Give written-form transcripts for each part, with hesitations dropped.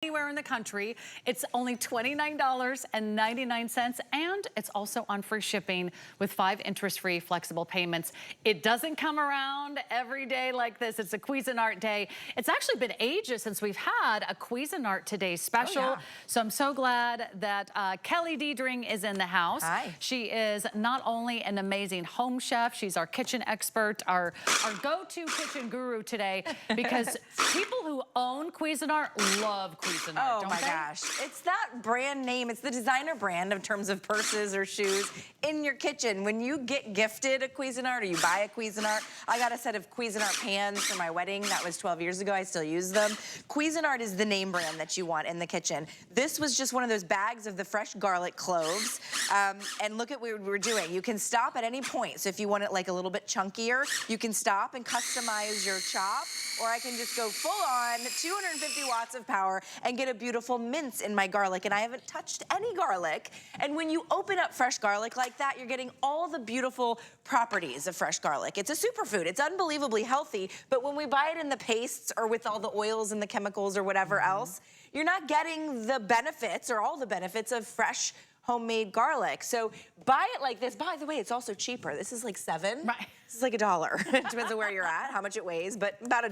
anywhere in the country. It's only $29.99, and it's also on free shipping with 5 interest-free flexible payments. It doesn't come around every day like this. It's a Cuisinart day. It's actually been ages since we've had a Cuisinart Today special. Oh, yeah. So I'm so glad that Kelly Diedring is in the house. Hi. She is not only an amazing home chef, she's our kitchen expert, our go-to kitchen guru today, because people who own Cuisinart love Cuisinart. Oh my gosh. It's that brand name. It's the designer brand in terms of purses or shoes in your kitchen. When you get gifted a Cuisinart or you buy a Cuisinart, I got a set of Cuisinart pans for my wedding. That was 12 years ago. I still use them. Cuisinart is the name brand that you want in the kitchen. This was just one of those bags of the fresh garlic cloves. And look at what we're doing. You can stop at any point. So if you want it like a little bit chunkier, you can stop and customize your chop. Or I can just go full on 250 watts of power and get a beautiful mince in my garlic. And I haven't touched any garlic. And when you open up fresh garlic like that, you're getting all the beautiful properties of fresh garlic. It's a superfood. It's unbelievably healthy. But when we buy it in the pastes or with all the oils and the chemicals or whatever else, you're not getting the benefits or all the benefits of fresh homemade garlic. So buy it like this. By the way, it's also cheaper. This is like $7. Right. This is like $1. It depends on where you're at, how much it weighs, but about $1,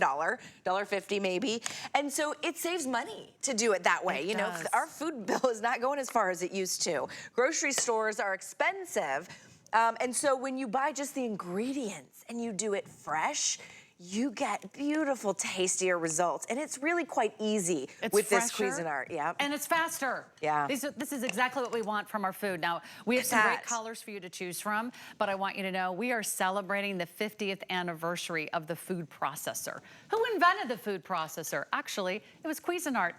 $1.50 maybe. And so it saves money to do it that way. You know, our food bill is not going as far as it used to. Grocery stores are expensive. And so when you buy just the ingredients and you do it fresh, you get beautiful, tastier results. And it's really quite easy with this Cuisinart. Yeah. And it's faster. Yeah. This is exactly what we want from our food. Now, we have some great colors for you to choose from, but I want you to know we are celebrating the 50th anniversary of the food processor. Who invented the food processor? Actually, it was Cuisinart.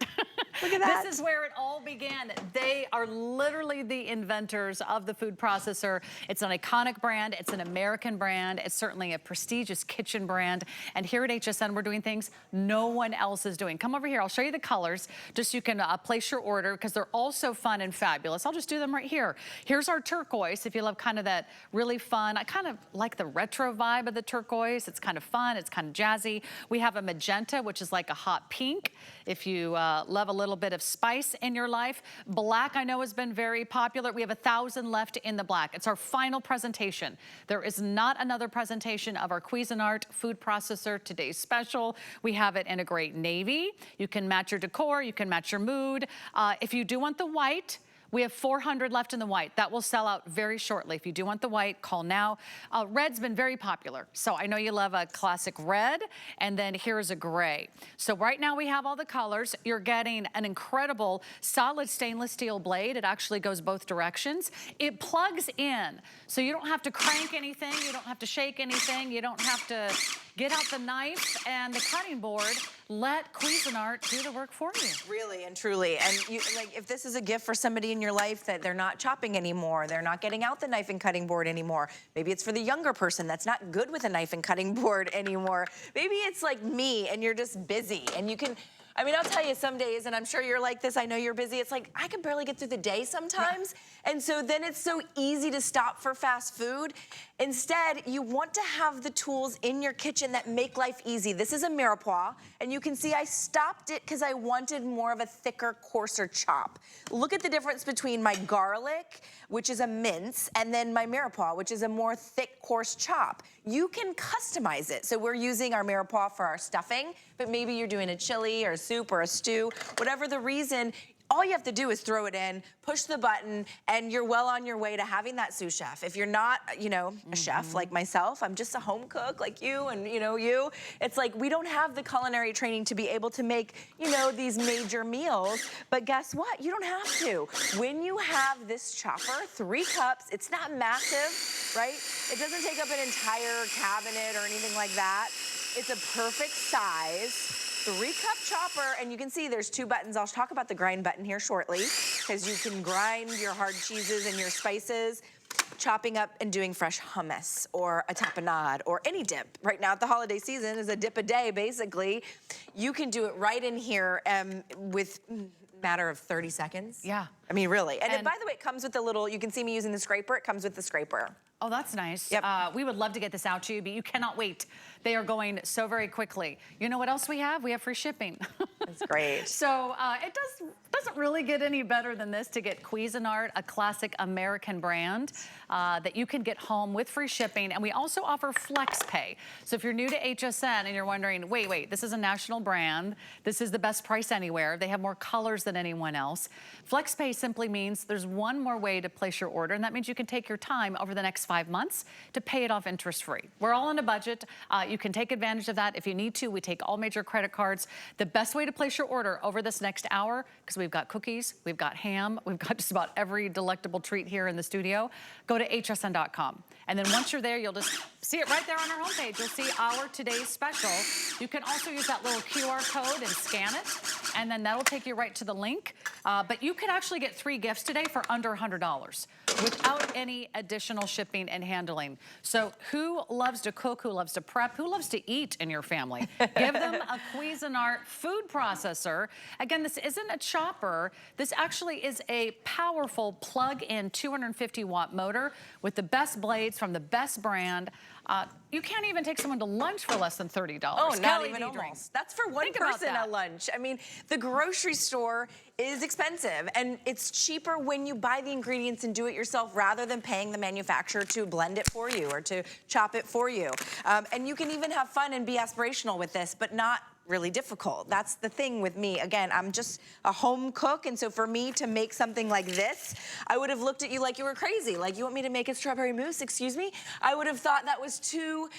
Look at that. This is where it all began. They are literally the inventors of the food processor. It's an iconic brand. It's an American brand. It's certainly a prestigious kitchen brand. And here at HSN, we're doing things no one else is doing. Come over here. I'll show you the colors just so you can place your order because they're all so fun and fabulous. I'll just do them right here. Here's our turquoise. If you love kind of that really fun, I kind of like the retro vibe of the turquoise. It's kind of fun. It's kind of jazzy. We have a magenta, which is like a hot pink. If you love a little bit of spice in your life. Black, I know, has been very popular. We have 1,000 left in the black. It's our final presentation. There is not another presentation of our Cuisinart food processor today's special. We have it in a great navy. You can match your decor. You can match your mood. If you do want the white, we have 400 left in the white. That will sell out very shortly. If you do want the white, call now. Red's been very popular. So I know you love a classic red, and then here's a gray. So right now we have all the colors. You're getting an incredible solid stainless steel blade. It actually goes both directions. It plugs in, so you don't have to crank anything. You don't have to shake anything. You don't have to get out the knife and the cutting board. Let Cuisinart do the work for you. Really and truly. And you, like, if this is a gift for somebody in your life that they're not chopping anymore, they're not getting out the knife and cutting board anymore. Maybe it's for the younger person that's not good with a knife and cutting board anymore. Maybe it's like me and you're just busy and you can, I mean, I'll tell you some days, and I'm sure you're like this, I know you're busy, it's like, I can barely get through the day sometimes. Yeah. And so then it's so easy to stop for fast food. Instead, you want to have the tools in your kitchen that make life easy. This is a mirepoix, and you can see I stopped it because I wanted more of a thicker, coarser chop. Look at the difference between my garlic, which is a mince, and then my mirepoix, which is a more thick, coarse chop. You can customize it. So we're using our mirepoix for our stuffing, but maybe you're doing a chili or a soup or a stew, whatever the reason. All you have to do is throw it in, push the button, and you're well on your way to having that sous chef. If you're not, you know, a chef like myself, I'm just a home cook like you and, you know, you. It's like we don't have the culinary training to be able to make, you know, these major meals. But guess what? You don't have to. When you have this chopper, 3 cups, it's not massive, right? It doesn't take up an entire cabinet or anything like that. It's a perfect size. 3-cup chopper, and you can see there's 2 buttons. I'll talk about the grind button here shortly, because you can grind your hard cheeses and your spices, chopping up and doing fresh hummus or a tapenade or any dip. Right now at the holiday season is a dip a day, basically. You can do it right in here with matter of 30 seconds. Yeah. I mean, really. And by the way, it comes with the little, you can see me using the scraper. It comes with the scraper. Oh, that's nice. Yep. We would love to get this out to you, but you cannot wait They are going so very quickly. You know what else we have? We have free shipping. That's great. So it doesn't really get any better than this to get Cuisinart, a classic American brand that you can get home with free shipping. And we also offer Flex Pay. So if you're new to HSN and you're wondering, wait, this is a national brand. This is the best price anywhere. They have more colors than anyone else. Flex Pay simply means there's one more way to place your order, and that means you can take your time over the next 5 months to pay it off interest-free. We're all on a budget. You can take advantage of that if you need to. We take all major credit cards. The best way to place your order over this next hour, because we've got cookies, we've got ham, we've got just about every delectable treat here in the studio, go to hsn.com. And then once you're there, you'll just see it right there on our homepage. You'll see our today's special. You can also use that little QR code and scan it, and then that'll take you right to the link. But you could actually get 3 gifts today for under $100 without any additional shipping and handling. So who loves to cook, who loves to prep, who loves to eat in your family? Give them a Cuisinart food processor. Again, this isn't a chopper. This actually is a powerful plug-in 250-watt motor with the best blades from the best brand. You can't even take someone to lunch for less than $30. Oh, not Kelly even D. almost. Drinks. That's for one person at lunch. I mean, the grocery store is expensive, and it's cheaper when you buy the ingredients and do it yourself rather than paying the manufacturer to blend it for you or to chop it for you. And you can even have fun and be aspirational with this, but not really difficult. That's the thing with me. Again, I'm just a home cook, and so for me to make something like this, I would have looked at you like you were crazy. Like, you want me to make a strawberry mousse, excuse me? I would have thought that was too,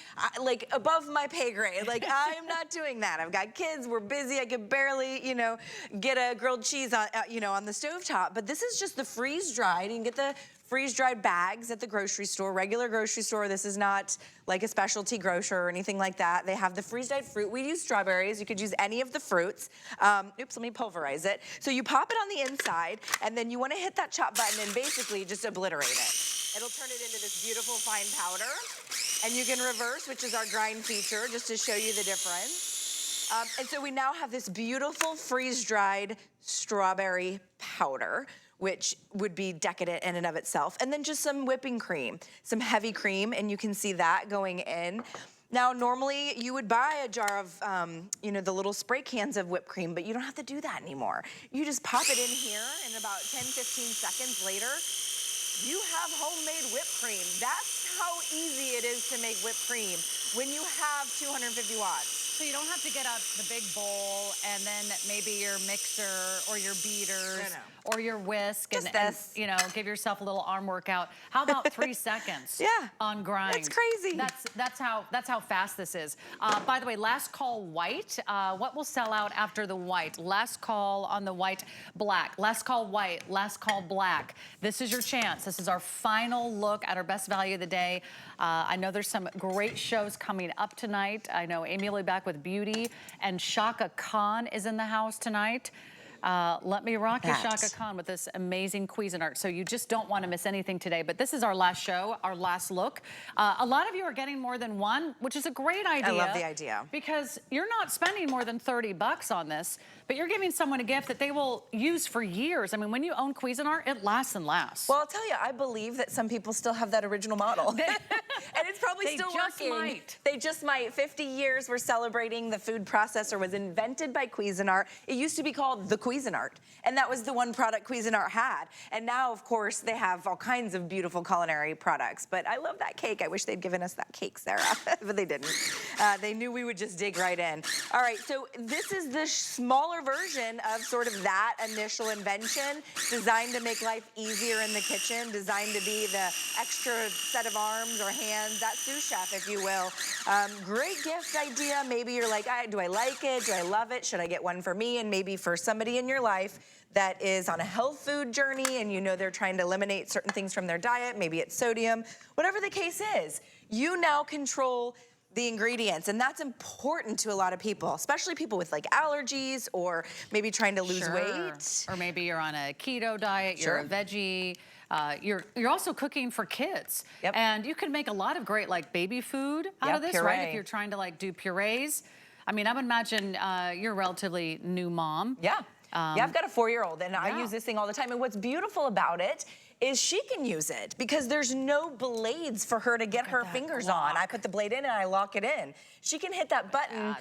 like, above my pay grade. Like, I'm not doing that. I've got kids, we're busy, I could barely, you know, get a grilled cheese on, you know, on the stovetop. But this is just the freeze-dried. You can get the freeze-dried bags at the grocery store, regular grocery store. This is not like a specialty grocer or anything like that. They have the freeze-dried fruit. We use strawberries. You could use any of the fruits. Oops, let me pulverize it. So you pop it on the inside, and then you want to hit that chop button and basically just obliterate it. It'll turn it into this beautiful fine powder. And you can reverse, which is our grind feature, just to show you the difference. And so we now have this beautiful freeze-dried strawberry powder, which would be decadent in and of itself. And then just some whipping cream, some heavy cream, and you can see that going in. Now, normally you would buy a jar of, you know, the little spray cans of whipped cream, but you don't have to do that anymore. You just pop it in here, and about 10, 15 seconds later, you have homemade whipped cream. That's how easy it is to make whipped cream when you have 250 watts. So you don't have to get out the big bowl and then maybe your mixer or your beaters or your whisk and, you know, give yourself a little arm workout. How about 3 seconds on grind? That's crazy. That's how fast this is. By the way, last call white. What will sell out after the white? Last call on the white black. Last call white. Last call black. This is your chance. This is our final look at our best value of the day. I know there's some great shows coming up tonight. I know Amy will be back with beauty, and Shaka Khan is in the house tonight. Let me rock you, Shaka Khan, with this amazing Cuisinart. So you just don't want to miss anything today. But this is our last show, our last look. A lot of you are getting more than one, which is a great idea. I love the idea. Because you're not spending more than 30 bucks on this, but you're giving someone a gift that they will use for years. I mean, when you own Cuisinart, it lasts and lasts. Well, I'll tell you, I believe that some people still have that original model. And it's probably still working. Might. They just might. 50 years we're celebrating. The food processor was invented by Cuisinart. It used to be called the Cuisinart, and that was the one product Cuisinart had. And now, of course, they have all kinds of beautiful culinary products. But I love that cake. I wish they'd given us that cake, Sarah, but they didn't. They knew we would just dig right in. All right, so this is the smaller version of sort of that initial invention, designed to make life easier in the kitchen, designed to be the extra set of arms or hands, that sous chef, if you will. Great gift idea. Maybe you're like, do I like it? Do I love it? Should I get one for me? And maybe for somebody in your life that is on a health food journey and you know they're trying to eliminate certain things from their diet, maybe it's sodium, whatever the case is, you now control the ingredients, and that's important to a lot of people, especially people with like allergies or maybe trying to lose weight. Or maybe you're on a keto diet, you're a veggie. You're also cooking for kids. And you can make a lot of great like baby food out of this, right? If you're trying to like do purees. I mean, I would imagine you're a relatively new mom. Yeah, I've got a 4-year-old, and I Yeah. use this thing all the time. And what's beautiful about it is she can use it because there's no blades for her to get her fingers on. I put the blade in and I lock it in. She can hit that button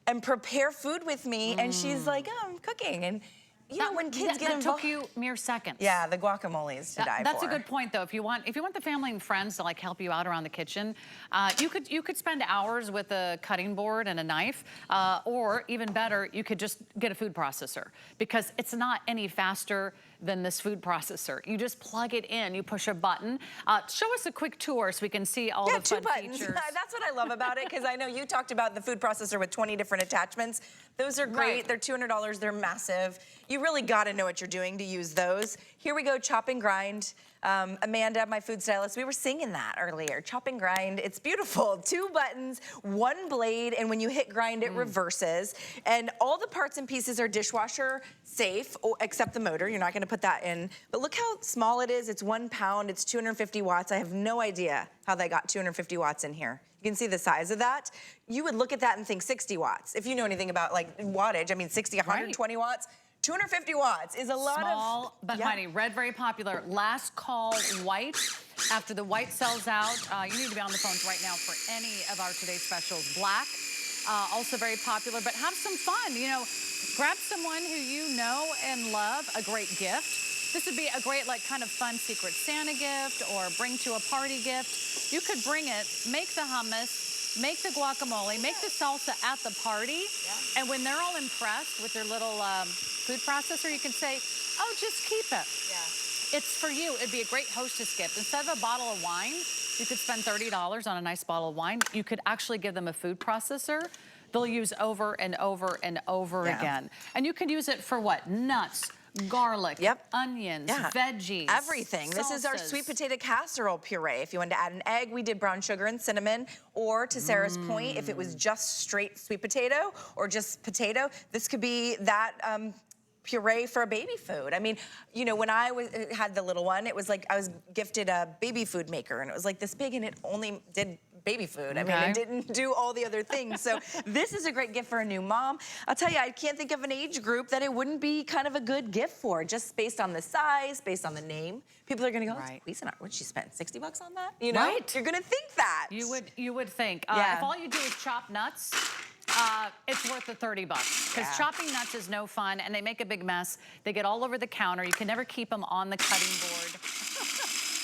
and prepare food with me, and she's like, oh, I'm cooking. And you know, when kids get involved, took you mere seconds. yeah, the guacamole is to die That's for. a good point, though. If you want the family and friends to like help you out around the kitchen, you could spend hours with a cutting board and a knife, or even better, you could just get a food processor because it's not any faster than this food processor. You just plug it in, you push a button. Show us a quick tour so we can see all the fun features. That's what I love about it, because I know you talked about the food processor with 20 different attachments. Those are great. They're $200. They're massive. You really got to know what you're doing to use those. Here we go, chop and grind. Amanda, my food stylist, we were singing that earlier. Chop and grind, it's beautiful. 2 buttons, 1 blade, and when you hit grind, it reverses. And all the parts and pieces are dishwasher safe, except the motor. You're not gonna put that in. But look how small it is. It's 1 pound, it's 250 watts. I have no idea how they got 250 watts in here. You can see the size of that. You would look at that and think 60 watts. If you know anything about like wattage, I mean 60, 120 watts. 250 watts is a lot Small, but mighty. Red, very popular. Last call white. After the white sells out, you need to be on the phones right now for any of our today's specials. Black, also very popular, but have some fun. You know, grab someone who you know and love, a great gift. This would be a great, like, kind of fun Secret Santa gift or bring to a party gift. You could bring it, make the hummus, make the guacamole, make the salsa at the party, and when they're all impressed with their little food processor, you can say, oh, just keep it. It's for you. It'd be a great hostess gift. Instead of a bottle of wine, you could spend $30 on a nice bottle of wine. You could actually give them a food processor they'll use over and over and over again. And you can use it for what? Nuts, garlic, onions, veggies, everything. Salsas. This is our sweet potato casserole puree. If you wanted to add an egg, we did brown sugar and cinnamon. Or to Sarah's point, if it was just straight sweet potato or just potato, this could be that puree for a baby food. I mean, you know, when I had the little one, it was like I was gifted a baby food maker, and it was like this big, and it only did baby food. I mean, it didn't do all the other things. So this is a great gift for a new mom. I'll tell you, I can't think of an age group that it wouldn't be kind of a good gift for, just based on the size, based on the name. People are gonna go, oh, Cuisinart, what'd she spend, 60 bucks on that? You know, you're gonna think that. You would think. If all you do is chop nuts, it's worth the 30 bucks because chopping nuts is no fun and they make a big mess. They get all over the counter. You can never keep them on the cutting board.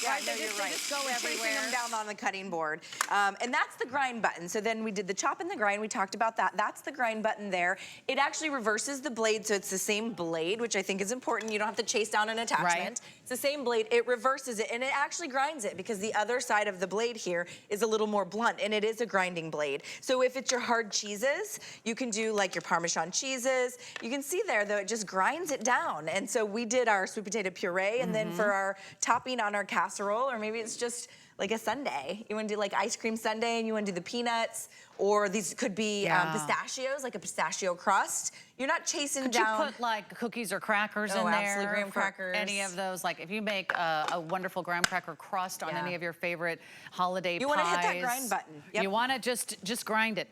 Yeah, no, you're right. Just go everywhere. Chasing them down on the cutting board. And that's the grind button. So then we did the chop and the grind. We talked about that. That's the grind button there. It actually reverses the blade, so it's the same blade, which I think is important. You don't have to chase down an attachment. It's the same blade. It reverses it, and it actually grinds it because the other side of the blade here is a little more blunt, and it is a grinding blade. So if it's your hard cheeses, you can do like your Parmesan cheeses. You can see there, though, it just grinds it down. And so we did our sweet potato puree, and then for our topping on our casserole, or maybe it's just like a sundae. You want to do like ice cream sundae, and you want to do the peanuts, or these could be pistachios, like a pistachio crust. You're not chasing down. Could you put like cookies or crackers in there? Absolutely, graham crackers. Any of those, like if you make a wonderful graham cracker crust on any of your favorite holiday pies. You want to hit that grind button. You want to just grind it.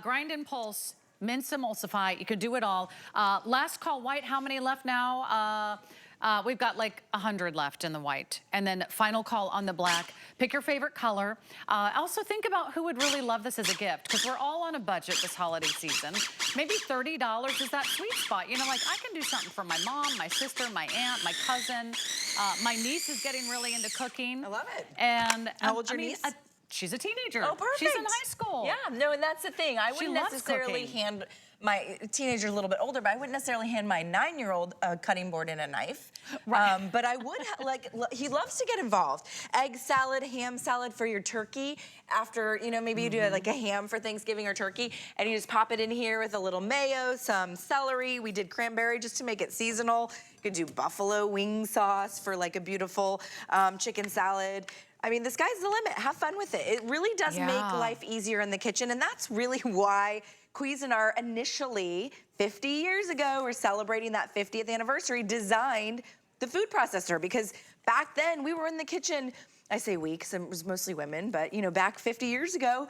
Grind and pulse, mince, emulsify. You could do it all. Last call white. How many left now? We've got like 100 left in the white. And then final call on the black. Pick your favorite color. Also think about who would really love this as a gift, because we're all on a budget this holiday season. Maybe $30 is that sweet spot. You know, like I can do something for my mom, my sister, my aunt, my cousin. My niece is getting really into cooking. I love it. And how old's your niece? She's a teenager. Oh, perfect. She's in high school. Yeah, no, and that's the thing. I wouldn't necessarily hand my teenager's a little bit older, but I wouldn't necessarily hand my 9-year-old a cutting board and a knife. But I would, he loves to get involved. Egg salad, ham salad for your turkey. After, you know, maybe you do like a ham for Thanksgiving or turkey, and you just pop it in here with a little mayo, some celery. We did cranberry just to make it seasonal. You could do buffalo wing sauce for like a beautiful chicken salad. I mean, the sky's the limit. Have fun with it. It really does make life easier in the kitchen, and that's really why Cuisinart initially, 50 years ago, we're celebrating that 50th anniversary, designed the food processor, because back then we were in the kitchen, I say we, because it was mostly women, but you know, back 50 years ago,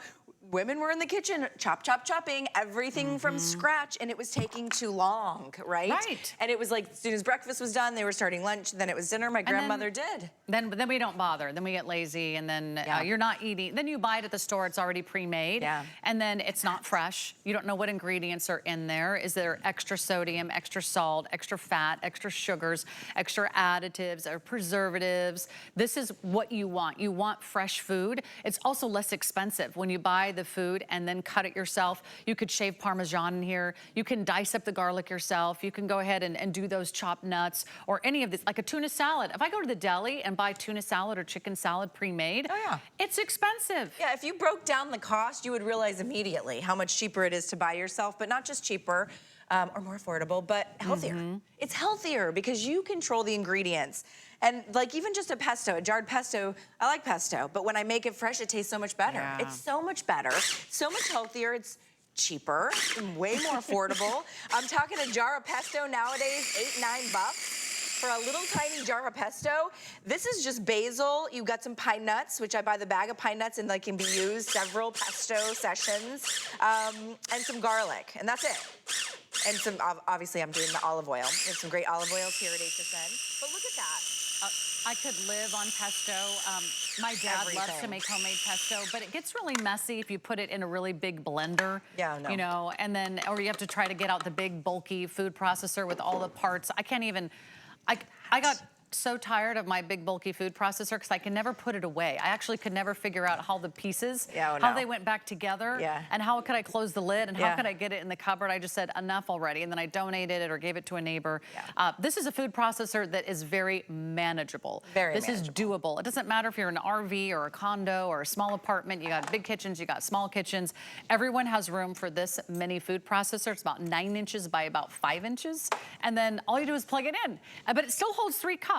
women were in the kitchen, chopping everything from scratch, and it was taking too long, right? Right. And it was like, as soon as breakfast was done, they were starting lunch, then it was dinner. My grandmother did. Then we don't bother. Then we get lazy, and then you're not eating. Then you buy it at the store, it's already pre-made. Yeah. And then it's not fresh. You don't know what ingredients are in there. Is there extra sodium, extra salt, extra fat, extra sugars, extra additives, or preservatives? This is what you want. You want fresh food. It's also less expensive when you buy the food and then cut it yourself. You could shave Parmesan in here. You can dice up the garlic yourself. You can go ahead and do those chopped nuts or any of this, like a tuna salad. If I go to the deli and buy tuna salad or chicken salad pre-made, it's expensive. Yeah, if you broke down the cost, you would realize immediately how much cheaper it is to buy yourself, but not just cheaper or more affordable, but healthier. It's healthier because you control the ingredients. And like even just a pesto, a jarred pesto, I like pesto, but when I make it fresh, it tastes so much better. Yeah. It's so much better, so much healthier. It's cheaper, way more affordable. I'm talking a jar of pesto nowadays, $8-9 for a little tiny jar of pesto. This is just basil. You've got some pine nuts, which I buy the bag of pine nuts and they can be used several pesto sessions, and some garlic, and that's it. And some, obviously I'm doing the olive oil. There's some great olive oils here at HSN, but look at that. I could live on pesto. My dad loves to make homemade pesto, but it gets really messy if you put it in a really big blender. Yeah, no. You know, and then, or you have to try to get out the big bulky food processor with all the parts. I can't even, I got so tired of my big bulky food processor because I can never put it away. I actually could never figure out how the pieces, how they went back together, and how could I close the lid, and how could I get it in the cupboard. I just said enough already, and then I donated it or gave it to a neighbor. This is a food processor that is very manageable. This is doable. It doesn't matter if you're in an RV or a condo or a small apartment. You got big kitchens, you got small kitchens. Everyone has room for this mini food processor. It's about 9 inches by about 5 inches, and then all you do is plug it in. But it still holds 3 cups.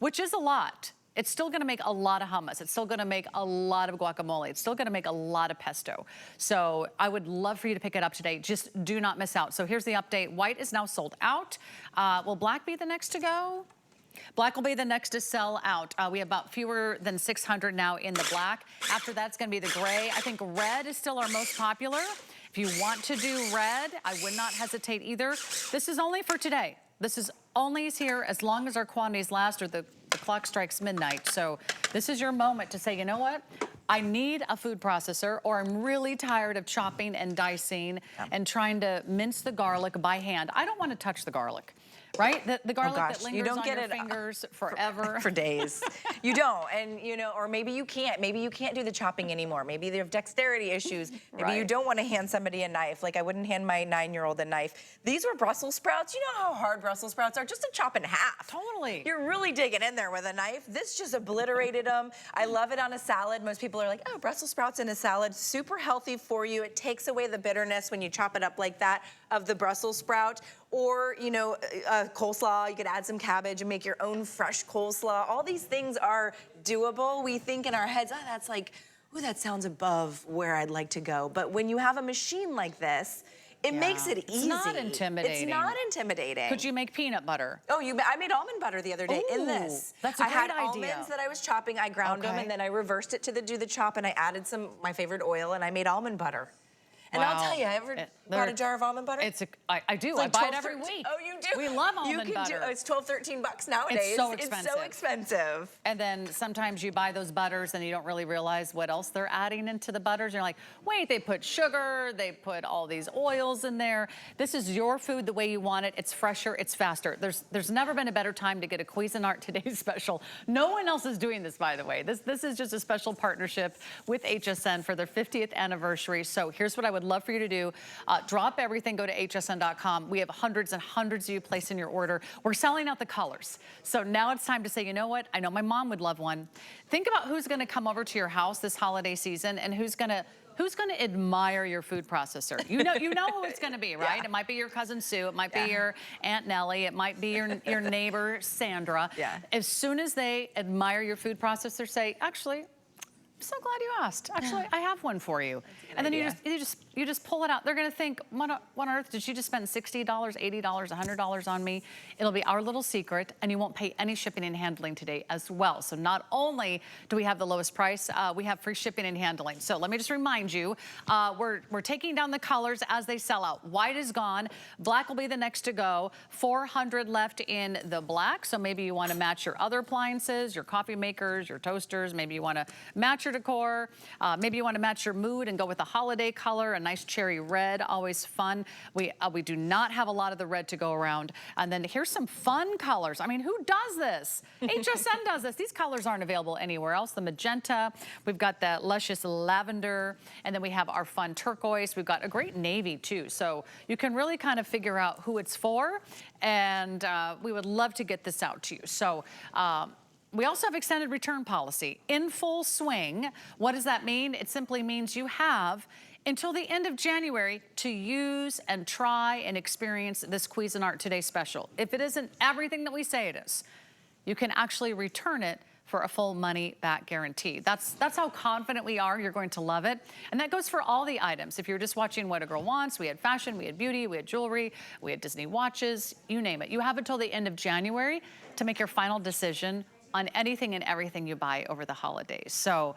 Which is a lot. It's still gonna make a lot of hummus. It's still gonna make a lot of guacamole. It's still gonna make a lot of pesto. So I would love for you to pick it up today. Just do not miss out. So here's the update. White is now sold out. Will black be the next to go? Black will be the next to sell out. We have about fewer than 600 now in the black. After that's gonna be the gray. I think red is still our most popular. If you want to do red, I would not hesitate either. This is only for today. This is only here as long as our quantities last or the clock strikes midnight. So this is your moment to say, you know what? I need a food processor, or I'm really tired of chopping and dicing and trying to mince the garlic by hand. I don't want to touch the garlic. Right? The garlic that lingers on your fingers forever. For days. You don't, and you know, or maybe you can't. Maybe you can't do the chopping anymore. Maybe you have dexterity issues. Maybe you don't want to hand somebody a knife. Like I wouldn't hand my 9-year-old a knife. These were Brussels sprouts. You know how hard Brussels sprouts are? Just to chop in half. Totally. You're really digging in there with a knife. This just obliterated them. I love it on a salad. Most people are like, oh, Brussels sprouts in a salad. Super healthy for you. It takes away the bitterness when you chop it up like that of the Brussels sprout. Or, you know, coleslaw, you could add some cabbage and make your own fresh coleslaw. All these things are doable. We think in our heads, oh, that's like, oh, that sounds above where I'd like to go. But when you have a machine like this, it makes it easy. It's not intimidating. It's not intimidating. Could you make peanut butter? Oh, I made almond butter the other day in this. That's a great idea. I had almonds that I was chopping. I ground them, and then I reversed it to do the chop, and I added my favorite oil, and I made almond butter. And I'll tell you, ever bought a jar of almond butter? I do. I buy it every week. Oh, you do? We love almond butter. It's $12-13 nowadays. It's so expensive. It's so expensive. And then sometimes you buy those butters and you don't really realize what else they're adding into the butters. You're like, wait, they put sugar, they put all these oils in there. This is your food the way you want it. It's fresher, it's faster. There's never been a better time to get a Cuisinart Today's Special. No one else is doing this, by the way. This is just a special partnership with HSN for their 50th anniversary. So here's what I would love for you to do. Drop everything, go to hsn.com. We have hundreds and hundreds of you placing your order. We're selling out the colors. So now it's time to say, you know what? I know my mom would love one. Think about who's gonna come over to your house this holiday season and who's gonna admire your food processor? You know who it's gonna be, right? It might be your cousin Sue, it might be your Aunt Nellie, it might be your neighbor Sandra. As soon as they admire your food processor, say, actually, so glad you asked. Actually, I have one for you. And then you just pull it out. They're gonna think, what on earth, did she just spend $60, $80, $100 on me? It'll be our little secret, and you won't pay any shipping and handling today as well. So not only do we have the lowest price, we have free shipping and handling. So let me just remind you, we're taking down the colors as they sell out. White is gone, black will be the next to go. 400 left in the black, so maybe you wanna match your other appliances, your coffee makers, your toasters, maybe you wanna match your decor. Maybe you want to match your mood and go with a holiday color, a nice cherry red, always fun. We do not have a lot of the red to go around. And then here's some fun colors. I mean, who does this? HSN does this. These colors aren't available anywhere else. The magenta, we've got that luscious lavender, and then we have our fun turquoise. We've got a great navy too. So you can really kind of figure out who it's for, and we would love to get this out to you. So, we also have extended return policy in full swing. What does that mean? It simply means you have until the end of January to use and try and experience this Cuisinart Today special. If it isn't everything that we say it is, you can actually return it for a full money back guarantee. That's how confident we are you're going to love it. And that goes for all the items. If you're just watching What a Girl Wants, we had fashion, we had beauty, we had jewelry, we had Disney watches, you name it. You have until the end of January to make your final decision on anything and everything you buy over the holidays. So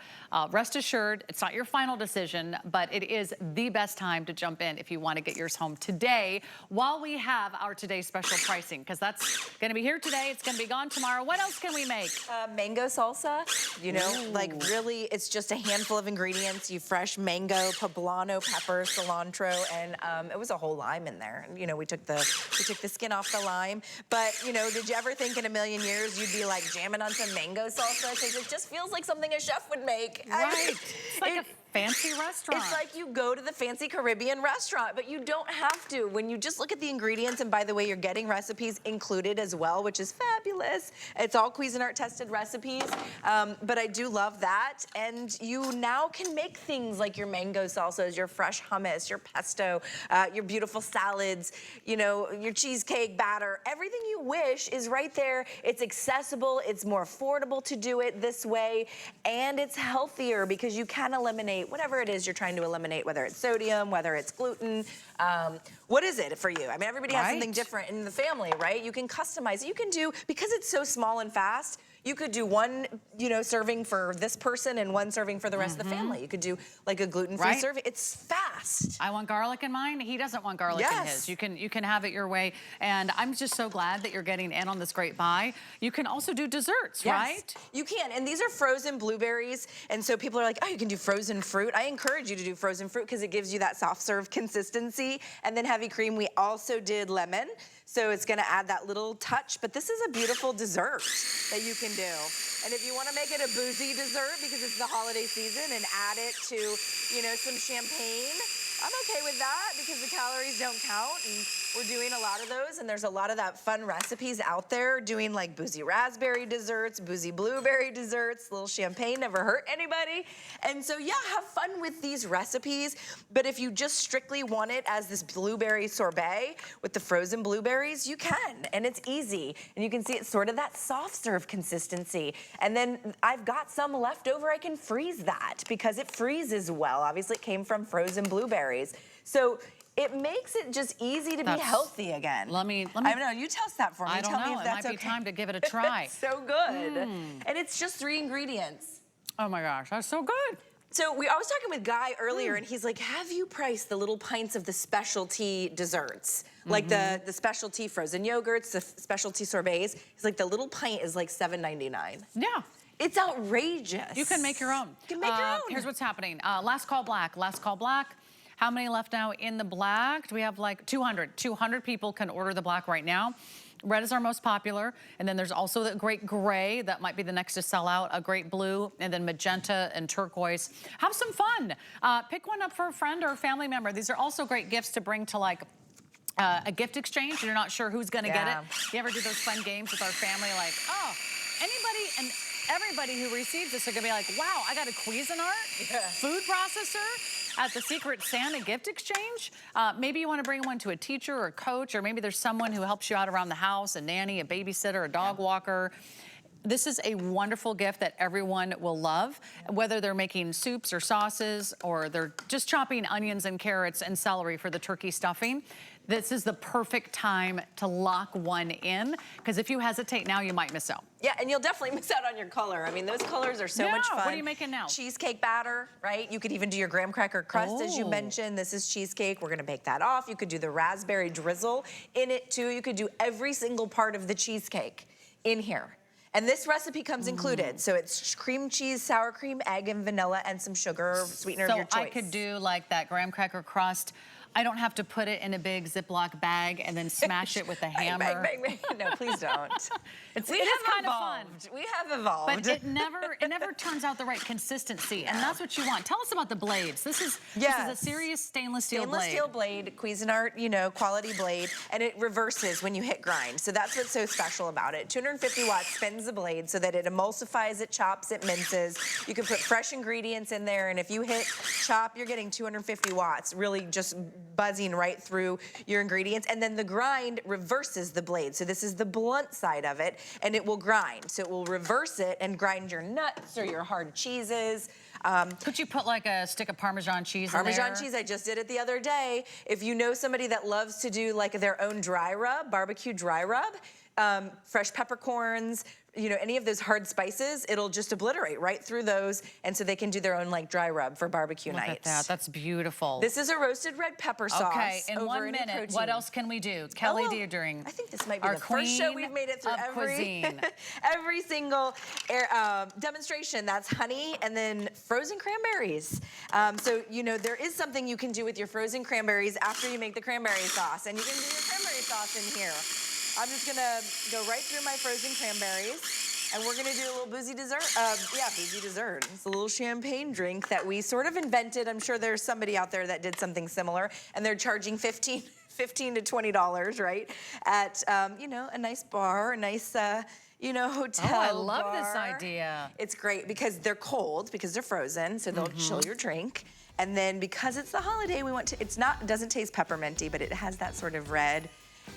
rest assured, it's not your final decision, but it is the best time to jump in if you want to get yours home today while we have our Today special pricing, because that's going to be here today. It's going to be gone tomorrow. What else can we make? Mango salsa, you know, like really, it's just a handful of ingredients. You fresh mango, poblano pepper, cilantro, and it was a whole lime in there. You know, we took the skin off the lime. But, you know, did you ever think in a million years you'd be like jamming on some mango salsa? Because it just feels like something a chef would make. Right. It's like a fancy restaurant. It's like you go to the fancy Caribbean restaurant, but you don't have to. When you just look at the ingredients, and by the way, you're getting recipes included as well, which is fabulous. It's all Cuisinart tested recipes, but I do love that. And you now can make things like your mango salsas, your fresh hummus, your pesto, your beautiful salads, you know, your cheesecake batter. Everything you wish is right there. It's accessible. It's more affordable to do it this way, and it's healthier because you can eliminate whatever it is you're trying to eliminate, whether it's sodium, whether it's gluten. What is it for you? I mean, everybody has something different in the family, right? You can customize it. You can do, because it's so small and fast, you could do one, you know, serving for this person and one serving for the rest of the family. You could do like a gluten-free serving. It's fast. I want garlic in mine. He doesn't want garlic in his. You can have it your way. And I'm just so glad that you're getting in on this great buy. You can also do desserts, right? You can. And these are frozen blueberries. And so people are like, oh, you can do frozen fruit. I encourage you to do frozen fruit because it gives you that soft serve consistency. And then heavy cream, we also did lemon. So it's gonna add that little touch, but this is a beautiful dessert that you can do. And if you wanna make it a boozy dessert because it's the holiday season and add it to, you know, some champagne, I'm okay with that because the calories don't count, and we're doing a lot of those, and there's a lot of that fun recipes out there doing like boozy raspberry desserts, boozy blueberry desserts, little champagne never hurt anybody. And so yeah, have fun with these recipes, but if you just strictly want it as this blueberry sorbet with the frozen blueberries, you can, and it's easy. And you can see it's sort of that soft serve consistency. And then I've got some left over, I can freeze that because it freezes well. Obviously it came from frozen blueberries. So it makes it just easy to be healthy again. Let me. I don't know. You test that for me. I don't Tell know. me if that's it might be time to give it a try. It's so good. And it's just 3 ingredients. Oh my gosh, that's so good. So I was talking with Guy earlier, and he's like, have you priced the little pints of the specialty desserts? Like the specialty frozen yogurts, the specialty sorbets. He's like, the little pint is like $7.99. Yeah. It's outrageous. You can make your own. You can make your own. Here's what's happening. Last call black. Last call black. How many left now in the black? Do we have like 200? 200 people can order the black right now. Red is our most popular. And then there's also the great gray. That might be the next to sell out. A great blue. And then magenta and turquoise. Have some fun. Pick one up for a friend or a family member. These are also great gifts to bring to like a gift exchange. You're not sure who's going to get it. You ever do those fun games with our family like, oh, anybody and everybody who receives this are going to be like, wow, I got a Cuisinart food processor at the Secret Santa gift exchange. Maybe you want to bring one to a teacher or a coach, or maybe there's someone who helps you out around the house, a nanny, a babysitter, a dog walker. This is a wonderful gift that everyone will love, whether they're making soups or sauces or they're just chopping onions and carrots and celery for the turkey stuffing. This is the perfect time to lock one in, because if you hesitate now, you might miss out. Yeah, and you'll definitely miss out on your color. I mean, those colors are so much fun. What are you making now? Cheesecake batter, right? You could even do your graham cracker crust, as you mentioned. This is cheesecake. We're gonna bake that off. You could do the raspberry drizzle in it too. You could do every single part of the cheesecake in here. And this recipe comes included. So it's cream cheese, sour cream, egg, and vanilla, and some sugar, sweetener of your choice. So I could do like that graham cracker crust. I don't have to put it in a big Ziploc bag and then smash it with a hammer. Bang, bang, bang. No, please don't. It is kind of fun. We have evolved. But it never turns out the right consistency, and that's what you want. Tell us about the blades. This is a serious stainless steel blade. Stainless steel blade, Cuisinart, quality blade, and it reverses when you hit grind. So that's what's so special about it. 250 watts spins the blade so that it emulsifies, it chops, it minces. You can put fresh ingredients in there, and if you hit chop, you're getting 250 watts, really just buzzing right through your ingredients. And then the grind reverses the blade. So this is the blunt side of it, and it will grind. So it will reverse it and grind your nuts or your hard cheeses. Could you put like a stick of Parmesan cheese in there? Parmesan cheese, I just did it the other day. If you know somebody that loves to do like their own dry rub, barbecue dry rub, fresh peppercorns, any of those hard spices, it'll just obliterate right through those, and so they can do their own like dry rub for barbecue nights. Look at that, that's beautiful. This is a roasted red pepper sauce. Okay, in 1 minute, what else can we do? Kelly Deirdring. I think this might be the first show we've made it through every single demonstration. That's honey and then frozen cranberries. So, there is something you can do with your frozen cranberries after you make the cranberry sauce, and you can do your cranberry sauce in here. I'm just gonna go right through my frozen cranberries, and we're gonna do a little boozy dessert. Boozy dessert. It's a little champagne drink that we sort of invented. I'm sure there's somebody out there that did something similar, and they're charging $15 to $20, right? At a nice bar, a nice hotel. Oh, I love this idea. It's great because they're cold, because they're frozen, so they'll chill your drink. And then because it's the holiday, it doesn't taste pepperminty, but it has that sort of red.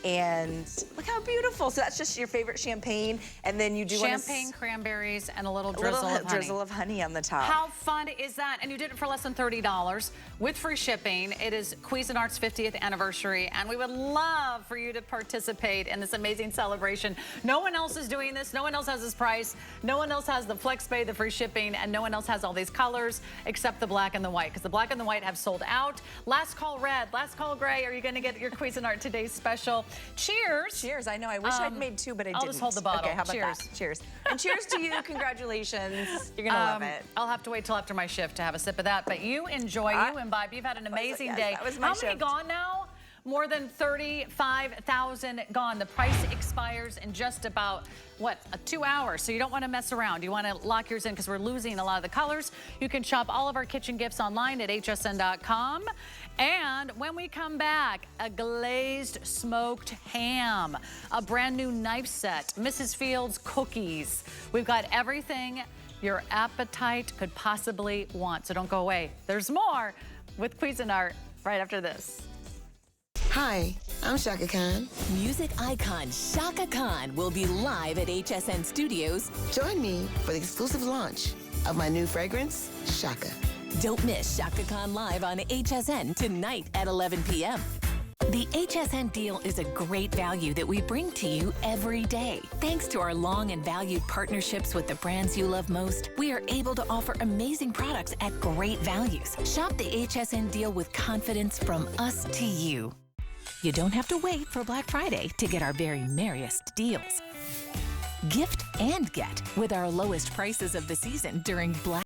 And look how beautiful. So that's just your favorite champagne. And then you do champagne, cranberries, and a little drizzle of honey. Drizzle of honey on the top. How fun is that? And you did it for less than $30 with free shipping. It is Cuisinart's 50th anniversary, and we would love for you to participate in this amazing celebration. No one else is doing this. No one else has this price. No one else has the flex pay, the free shipping, and no one else has all these colors except the black and the white, because the black and the white have sold out. Last call red, last call gray. Are you going to get your Cuisinart Today's Special? Cheers. Cheers. I know. I wish I'd made two, but I didn't. I'll just hold the bottle. Okay, how about cheers. that? Cheers. And cheers to you. Congratulations. You're going to love it. I'll have to wait till after my shift to have a sip of that, but you enjoy, you imbibe. You've had an amazing day. That was my How many gone now? More than 35,000 gone. The price expires in just about, 2 hours. So you don't want to mess around. You want to lock yours in because we're losing a lot of the colors. You can shop all of our kitchen gifts online at hsn.com. And when we come back, a glazed smoked ham, a brand new knife set, Mrs. Fields cookies. We've got everything your appetite could possibly want. So don't go away. There's more with Cuisinart right after this. Hi, I'm Shaka Khan. Music icon Shaka Khan will be live at HSN Studios. Join me for the exclusive launch of my new fragrance, Shaka. Don't miss Shaka Khan live on HSN tonight at 11 p.m. The HSN deal is a great value that we bring to you every day. Thanks to our long and valued partnerships with the brands you love most, we are able to offer amazing products at great values. Shop the HSN deal with confidence from us to you. You don't have to wait for Black Friday to get our very merriest deals. Gift and get with our lowest prices of the season during Black